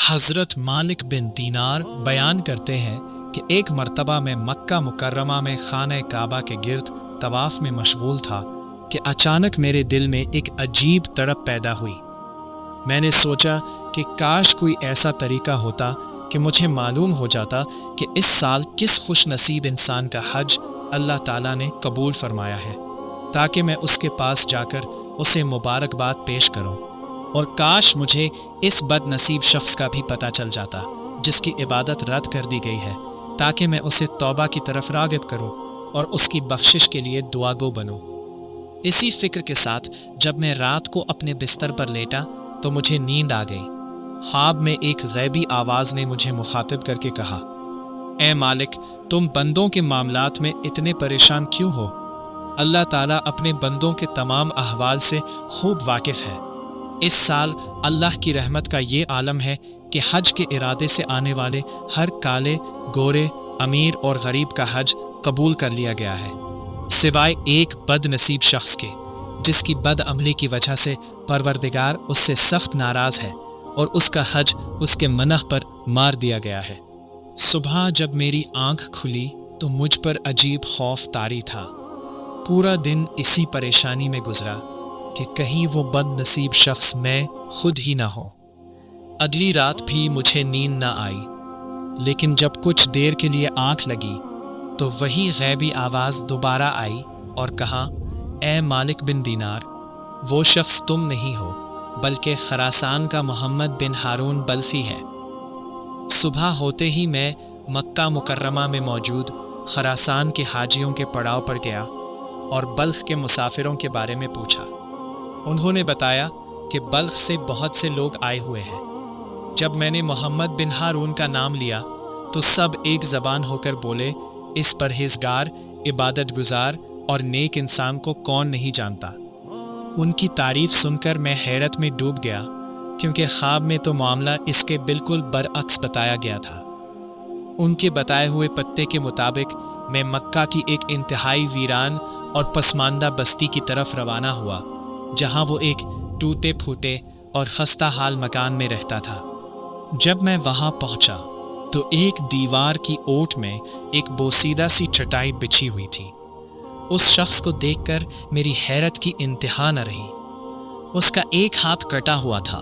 حضرت مالک بن دینار بیان کرتے ہیں کہ ایک مرتبہ میں مکہ مکرمہ میں خانہ کعبہ کے گرد طواف میں مشغول تھا کہ اچانک میرے دل میں ایک عجیب تڑپ پیدا ہوئی۔ میں نے سوچا کہ کاش کوئی ایسا طریقہ ہوتا کہ مجھے معلوم ہو جاتا کہ اس سال کس خوش نصیب انسان کا حج اللہ تعالیٰ نے قبول فرمایا ہے، تاکہ میں اس کے پاس جا کر اسے مبارکباد پیش کروں، اور کاش مجھے اس بد نصیب شخص کا بھی پتہ چل جاتا جس کی عبادت رد کر دی گئی ہے، تاکہ میں اسے توبہ کی طرف راغب کروں اور اس کی بخشش کے لیے دعا گو بنوں۔ اسی فکر کے ساتھ جب میں رات کو اپنے بستر پر لیٹا تو مجھے نیند آ گئی۔ خواب میں ایک غیبی آواز نے مجھے مخاطب کر کے کہا، اے مالک، تم بندوں کے معاملات میں اتنے پریشان کیوں ہو؟ اللہ تعالیٰ اپنے بندوں کے تمام احوال سے خوب واقف ہے۔ اس سال اللہ کی رحمت کا یہ عالم ہے کہ حج کے ارادے سے آنے والے ہر کالے، گورے، امیر اور غریب کا حج قبول کر لیا گیا ہے، سوائے ایک بد نصیب شخص کے، جس کی بد عملی کی وجہ سے پروردگار اس سے سخت ناراض ہے اور اس کا حج اس کے منح پر مار دیا گیا ہے۔ صبح جب میری آنکھ کھلی تو مجھ پر عجیب خوف طاری تھا۔ پورا دن اسی پریشانی میں گزرا کہ کہیں وہ بد نصیب شخص میں خود ہی نہ ہو۔ اگلی رات بھی مجھے نیند نہ آئی، لیکن جب کچھ دیر کے لیے آنکھ لگی تو وہی غیبی آواز دوبارہ آئی اور کہا، اے مالک بن دینار، وہ شخص تم نہیں ہو بلکہ خراسان کا محمد بن ہارون بلسی ہے۔ صبح ہوتے ہی میں مکہ مکرمہ میں موجود خراسان کے حاجیوں کے پڑاؤ پر گیا اور بلخ کے مسافروں کے بارے میں پوچھا۔ انہوں نے بتایا کہ بلخ سے بہت سے لوگ آئے ہوئے ہیں۔ جب میں نے محمد بن ہارون کا نام لیا تو سب ایک زبان ہو کر بولے، اس پرہیزگار، عبادت گزار اور نیک انسان کو کون نہیں جانتا۔ ان کی تعریف سن کر میں حیرت میں ڈوب گیا، کیونکہ خواب میں تو معاملہ اس کے بالکل برعکس بتایا گیا تھا۔ ان کے بتائے ہوئے پتے کے مطابق میں مکہ کی ایک انتہائی ویران اور پسماندہ بستی کی طرف روانہ ہوا، جہاں وہ ایک ٹوٹے پھوٹے اور خستہ حال مکان میں رہتا تھا۔ جب میں وہاں پہنچا تو ایک دیوار کی اوٹ میں ایک بوسیدہ سی چٹائی بچھی ہوئی تھی۔ اس شخص کو دیکھ کر میری حیرت کی انتہا نہ رہی۔ اس کا ایک ہاتھ کٹا ہوا تھا،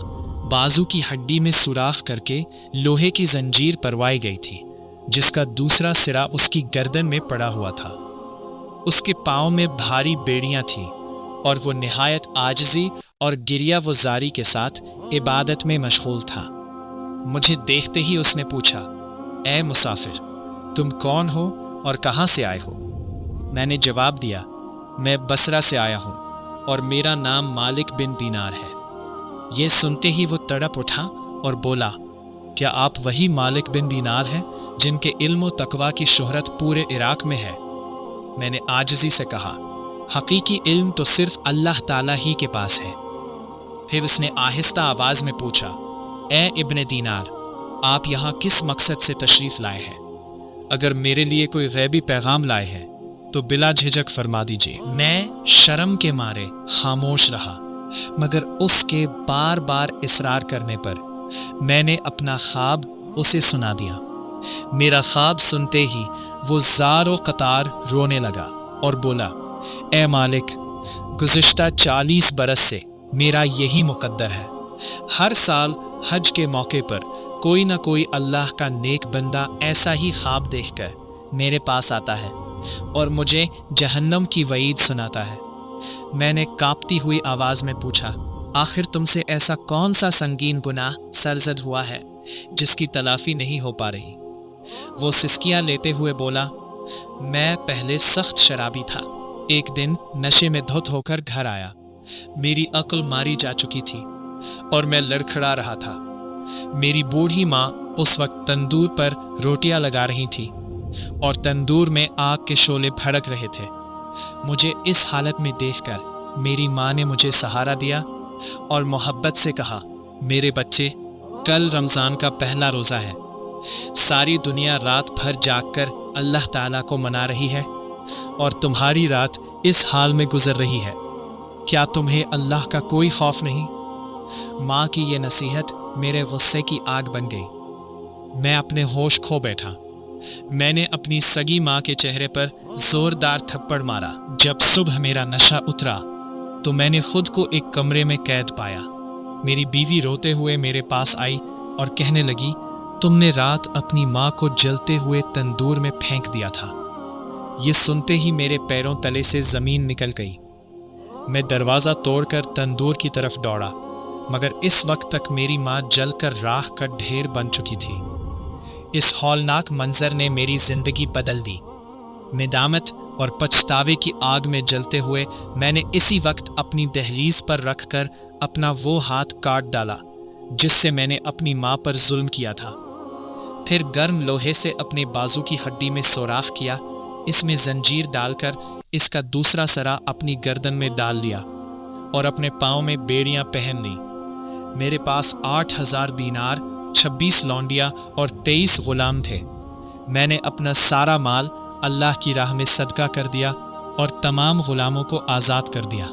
بازو کی ہڈی میں سوراخ کر کے لوہے کی زنجیر پروائی گئی تھی، جس کا دوسرا سرا اس کی گردن میں پڑا ہوا تھا۔ اس کے پاؤں میں بھاری بیڑیاں تھیں اور وہ نہایت عاجزی اور گریہ و زاری کے ساتھ عبادت میں مشغول تھا۔ مجھے دیکھتے ہی اس نے پوچھا، اے مسافر، تم کون ہو اور کہاں سے آئے ہو؟ میں نے جواب دیا، میں بصرہ سے آیا ہوں اور میرا نام مالک بن دینار ہے۔ یہ سنتے ہی وہ تڑپ اٹھا اور بولا، کیا آپ وہی مالک بن دینار ہیں جن کے علم و تقویٰ کی شہرت پورے عراق میں ہے؟ میں نے عاجزی سے کہا، حقیقی علم تو صرف اللہ تعالیٰ ہی کے پاس ہے۔ پھر اس نے آہستہ آواز میں پوچھا، اے ابن دینار، آپ یہاں کس مقصد سے تشریف لائے ہیں؟ اگر میرے لیے کوئی غیبی پیغام لائے ہیں تو بلا جھجک فرما دیجیے۔ میں شرم کے مارے خاموش رہا، مگر اس کے بار بار اصرار کرنے پر میں نے اپنا خواب اسے سنا دیا۔ میرا خواب سنتے ہی وہ زار و قطار رونے لگا اور بولا، اے مالک، گزشتہ 40 برس سے میرا یہی مقدر ہے۔ ہر سال حج کے موقع پر کوئی نہ کوئی اللہ کا نیک بندہ ایسا ہی خواب دیکھ کر میرے پاس آتا ہے اور مجھے جہنم کی وعید سناتا ہے۔ میں نے کانپتی ہوئی آواز میں پوچھا، آخر تم سے ایسا کون سا سنگین گناہ سرزد ہوا ہے جس کی تلافی نہیں ہو پا رہی؟ وہ سسکیاں لیتے ہوئے بولا، میں پہلے سخت شرابی تھا۔ ایک دن نشے میں دھت ہو کر گھر آیا، میری عقل ماری جا چکی تھی اور میں لڑکھڑا رہا تھا۔ میری بوڑھی ماں اس وقت تندور پر روٹیاں لگا رہی تھی اور تندور میں آگ کے شعلے بھڑک رہے تھے۔ مجھے اس حالت میں دیکھ کر میری ماں نے مجھے سہارا دیا اور محبت سے کہا، میرے بچے، کل رمضان کا پہلا روزہ ہے۔ ساری دنیا رات بھر جاگ کر اللہ تعالیٰ کو منا رہی ہے اور تمہاری رات اس حال میں گزر رہی ہے۔ کیا تمہیں اللہ کا کوئی خوف نہیں؟ ماں کی یہ نصیحت میرے غصے کی آگ بن گئی۔ میں اپنے ہوش کھو بیٹھا۔ میں نے اپنی سگی ماں کے چہرے پر زوردار تھپڑ مارا۔ جب صبح میرا نشہ اترا تو میں نے خود کو ایک کمرے میں قید پایا۔ میری بیوی روتے ہوئے میرے پاس آئی اور کہنے لگی، تم نے رات اپنی ماں کو جلتے ہوئے تندور میں پھینک دیا تھا۔ یہ سنتے ہی میرے پیروں تلے سے زمین نکل گئی۔ میں دروازہ توڑ کر تندور کی طرف دوڑا، مگر اس وقت تک میری ماں جل کر راکھ کا ڈھیر بن چکی تھی۔ اس ہولناک منظر نے میری زندگی بدل دی۔ ندامت اور پچھتاوے کی آگ میں جلتے ہوئے میں نے اسی وقت اپنی دہلیز پر رکھ کر اپنا وہ ہاتھ کاٹ ڈالا جس سے میں نے اپنی ماں پر ظلم کیا تھا۔ پھر گرم لوہے سے اپنے بازو کی ہڈی میں سوراخ کیا، اس میں زنجیر ڈال کر اس کا دوسرا سرا اپنی گردن میں ڈال لیا اور اپنے پاؤں میں بیڑیاں پہن لیں۔ میرے پاس 8,000 دینار، 26 لونڈیاں اور 23 غلام تھے۔ میں نے اپنا سارا مال اللہ کی راہ میں صدقہ کر دیا اور تمام غلاموں کو آزاد کر دیا۔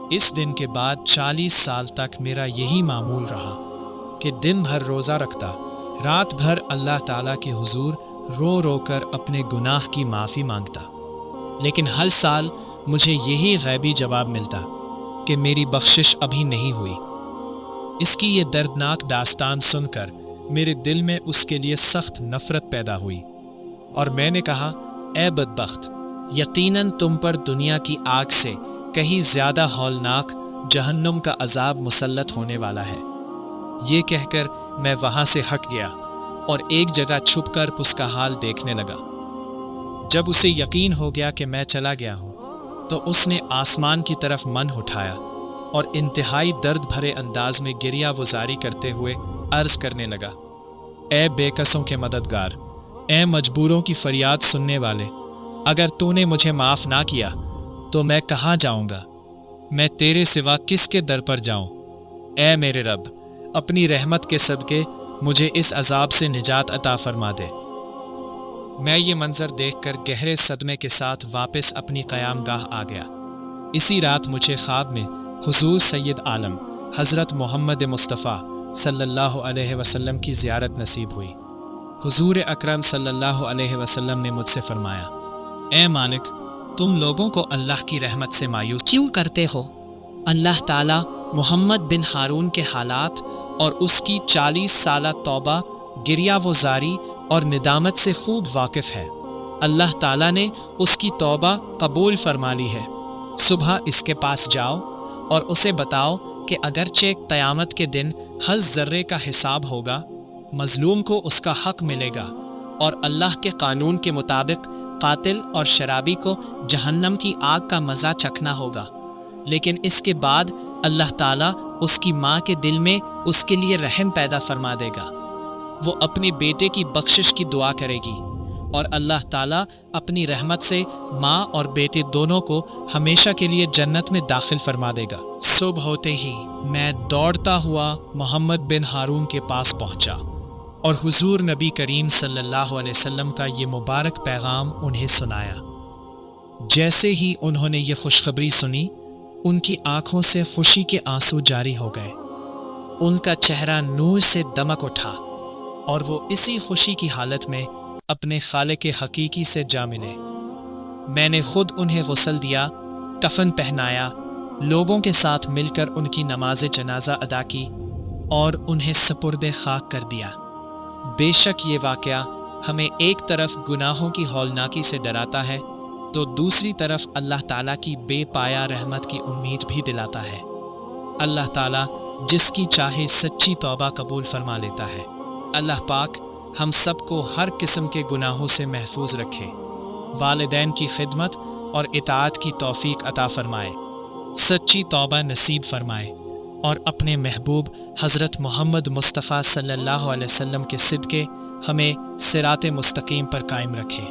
اس دن کے بعد 40 سال تک میرا یہی معمول رہا کہ دن بھر روزہ رکھتا، رات بھر اللہ تعالیٰ کے حضور رو رو کر اپنے گناہ کی معافی مانگتا، لیکن ہر سال مجھے یہی غیبی جواب ملتا کہ میری بخشش ابھی نہیں ہوئی۔ اس کی یہ دردناک داستان سن کر میرے دل میں اس کے لیے سخت نفرت پیدا ہوئی اور میں نے کہا، اے بدبخت، یقیناً تم پر دنیا کی آگ سے کہیں زیادہ ہولناک جہنم کا عذاب مسلط ہونے والا ہے۔ یہ کہہ کر میں وہاں سے ہٹ گیا اور ایک جگہ چھپ کر اس کا حال دیکھنے لگا۔ جب اسے یقین ہو گیا کہ میں چلا گیا ہوں تو اس نے آسمان کی طرف من اٹھایا اور انتہائی درد بھرے انداز میں گریہ وزاری کرتے ہوئے عرض کرنے لگا، اے بے کسوں کے مددگار، اے مجبوروں کی فریاد سننے والے، اگر تو نے مجھے معاف نہ کیا تو میں کہاں جاؤں گا؟ میں تیرے سوا کس کے در پر جاؤں؟ اے میرے رب، اپنی رحمت کے صدقے مجھے اس عذاب سے نجات عطا فرما دے۔ میں یہ منظر دیکھ کر گہرے صدمے کے ساتھ واپس اپنی قیام گاہ آ گیا۔ اسی رات مجھے خواب میں حضور سید عالم حضرت محمد مصطفیٰ صلی اللہ علیہ وسلم کی زیارت نصیب ہوئی۔ حضور اکرم صلی اللہ علیہ وسلم نے مجھ سے فرمایا، اے مالک، تم لوگوں کو اللہ کی رحمت سے مایوس کیوں کرتے ہو؟ اللہ تعالیٰ محمد بن ہارون کے حالات اور اس کی 40 سالہ توبہ، گریہ وزاری اور ندامت سے خوب واقف ہے۔ اللہ تعالیٰ نے اس کی توبہ قبول فرما لی ہے۔ صبح اس کے پاس جاؤ اور اسے بتاؤ کہ اگرچہ قیامت کے دن ہر ذرے کا حساب ہوگا، مظلوم کو اس کا حق ملے گا اور اللہ کے قانون کے مطابق قاتل اور شرابی کو جہنم کی آگ کا مزہ چکھنا ہوگا، لیکن اس کے بعد اللہ تعالیٰ اس کی ماں کے دل میں اس کے لیے رحم پیدا فرما دے گا۔ وہ اپنے بیٹے کی بخشش کی دعا کرے گی اور اللہ تعالیٰ اپنی رحمت سے ماں اور بیٹے دونوں کو ہمیشہ کے لیے جنت میں داخل فرما دے گا۔ صبح ہوتے ہی میں دوڑتا ہوا محمد بن ہارون کے پاس پہنچا اور حضور نبی کریم صلی اللہ علیہ وسلم کا یہ مبارک پیغام انہیں سنایا۔ جیسے ہی انہوں نے یہ خوشخبری سنی، ان کی آنکھوں سے خوشی کے آنسو جاری ہو گئے، ان کا چہرہ نور سے دمک اٹھا اور وہ اسی خوشی کی حالت میں اپنے خالق حقیقی سے جا ملے۔ میں نے خود انہیں غسل دیا، کفن پہنایا، لوگوں کے ساتھ مل کر ان کی نماز جنازہ ادا کی اور انہیں سپرد خاک کر دیا۔ بے شک یہ واقعہ ہمیں ایک طرف گناہوں کی ہولناکی سے ڈراتا ہے تو دوسری طرف اللہ تعالیٰ کی بے پایا رحمت کی امید بھی دلاتا ہے۔ اللہ تعالیٰ جس کی چاہے سچی توبہ قبول فرما لیتا ہے۔ اللہ پاک ہم سب کو ہر قسم کے گناہوں سے محفوظ رکھے، والدین کی خدمت اور اطاعت کی توفیق عطا فرمائے، سچی توبہ نصیب فرمائے اور اپنے محبوب حضرت محمد مصطفیٰ صلی اللہ علیہ وسلم کے صدقے ہمیں صراط مستقیم پر قائم رکھے۔